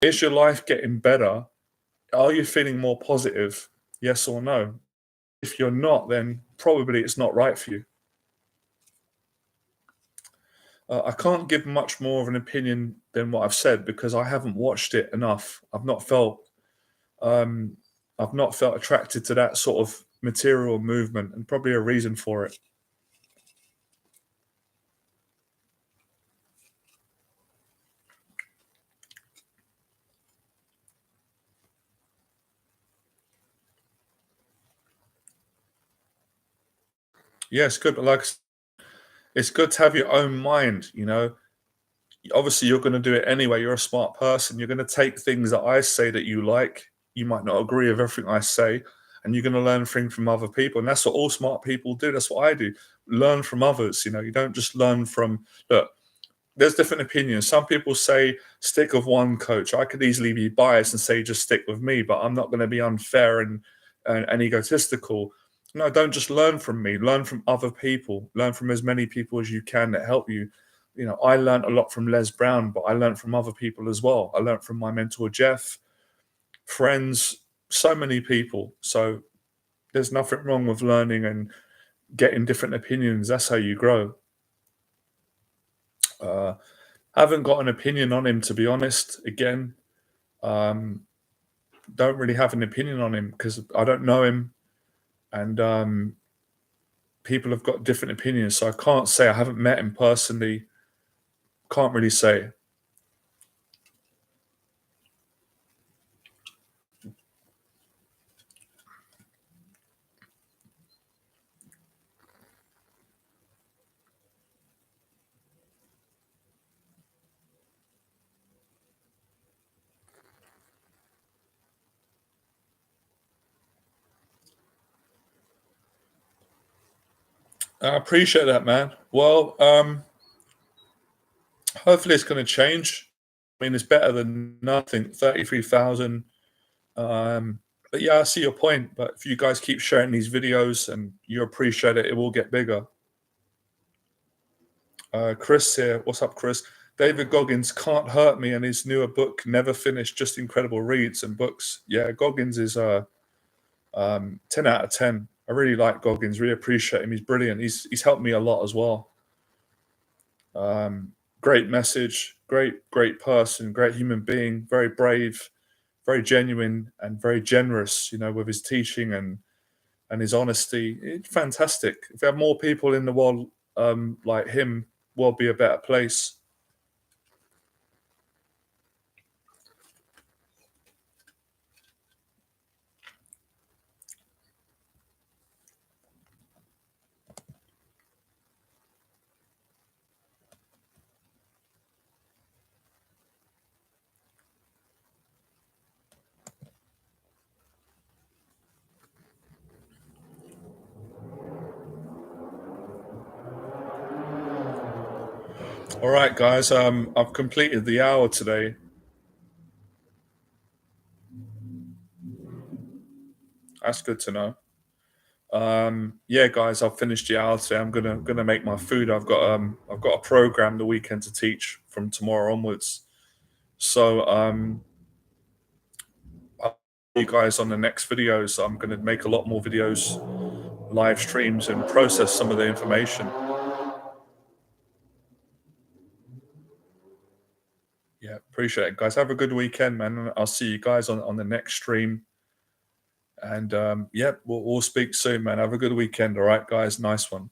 is your life getting better? Are you feeling more positive? Yes or no? If you're not, then probably it's not right for you. I can't give much more of an opinion than what I've said because I haven't watched it enough. Um, I've not felt attracted to that sort of material movement, and probably a reason for it. Yeah, it's good, but it's good to have your own mind. Obviously you're going to do it anyway. You're a smart person. You're going to take things that I say that you like. You might not agree with everything I say, and you're going to learn things from other people. And that's what all smart people do. That's what I do. Learn from others. You don't just learn from look. There's different opinions. Some people say stick with one coach. I could easily be biased and say just stick with me, but I'm not going to be unfair and egotistical. No, don't just learn from me. Learn from other people. Learn from as many people as you can that help you. I learned a lot from Les Brown, but I learned from other people as well. I learned from my mentor Jeff, friends, so many people. So there's nothing wrong with learning and getting different opinions. That's how you grow. Uh, haven't got an opinion on him, to be honest. Again, um, don't really have an opinion on him because I don't know him, and people have got different opinions. So I can't say. I haven't met him personally. Can't really say. I appreciate that, man. Well, hopefully it's going to change. I mean, it's better than nothing. 33,000. But yeah, I see your point. But if you guys keep sharing these videos and you appreciate it, it will get bigger. Chris here. What's up, Chris? David Goggins Can't Hurt Me and his newer book, Never Finished, just incredible reads and books. Yeah, Goggins is 10 out of 10. I really like Goggins, really appreciate him. He's brilliant. He's helped me a lot as well. Great message, great person, great human being, very brave, very genuine, and very generous. With his teaching and his honesty. Fantastic. If we have more people in the world like him, world be a better place. All right, guys. I've completed the hour today. That's good to know. Yeah, guys, I've finished the hour today. I'm gonna make my food. I've got a program the weekend to teach from tomorrow onwards. So I'll see you guys on the next videos. I'm gonna make a lot more videos, live streams, and process some of the information. Yeah, appreciate it, guys. Have a good weekend, man. I'll see you guys on the next stream. And yeah, we'll speak soon, man. Have a good weekend. All right, guys. Nice one.